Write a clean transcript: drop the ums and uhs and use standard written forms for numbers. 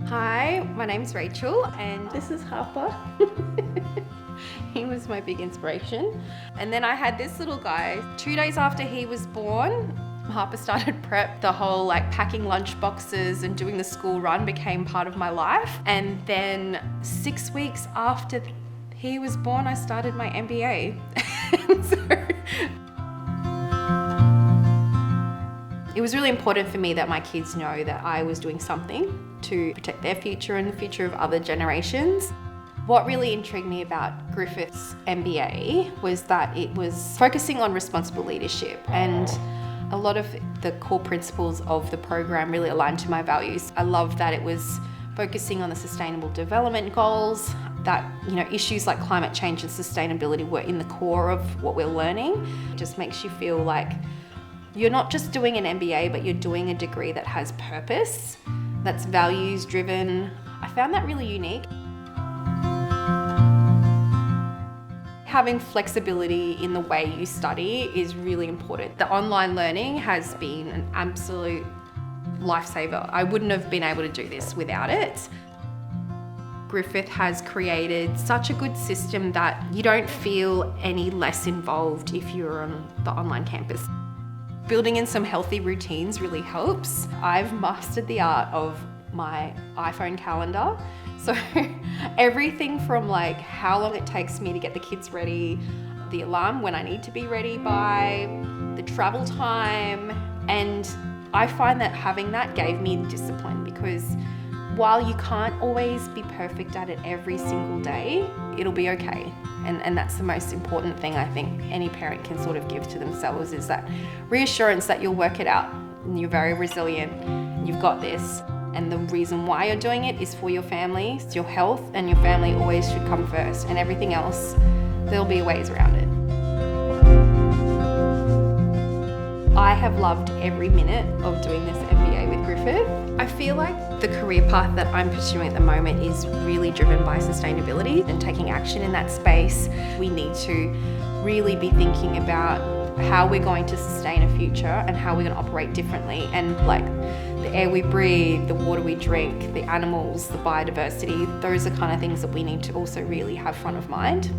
Hi, my name's Rachel and This is Harper. he was my big inspiration. And then I had this little guy. 2 days after he was born, Harper started prep. The whole packing lunch boxes and doing the school run became part of my life. And then 6 weeks after he was born, I started my MBA. It was really important for me that my kids know that I was doing something to protect their future and the future of other generations. What really intrigued me about Griffith's MBA was that it was focusing on responsible leadership, and a lot of the core principles of the program really aligned to my values. I loved that it was focusing on the sustainable development goals, that issues like climate change and sustainability were in the core of what we're learning. It just makes you feel like you're not just doing an MBA, but you're doing a degree that has purpose, that's values driven. I found that really unique. Having flexibility in the way you study is really important. The online learning has been an absolute lifesaver. I wouldn't have been able to do this without it. Griffith has created such a good system that you don't feel any less involved if you're on the online campus. Building in some healthy routines really helps. I've mastered the art of my iPhone calendar. So everything from how long it takes me to get the kids ready, the alarm when I need to be ready by, the travel time. And I find that having that gave me discipline, because while you can't always be perfect at it every single day, it'll be okay. And that's the most important thing I think any parent can sort of give to themselves, is that reassurance that you'll work it out and you're very resilient, you've got this. And the reason why you're doing it is for your family, it's your health, and your family always should come first, and everything else, there'll be ways around it. I have loved every minute of doing this MBA with Griffith. I feel like the career path that I'm pursuing at the moment is really driven by sustainability and taking action in that space. We need to really be thinking about how we're going to sustain a future and how we're going to operate differently. And the air we breathe, the water we drink, the animals, the biodiversity, those are kind of things that we need to also really have front of mind.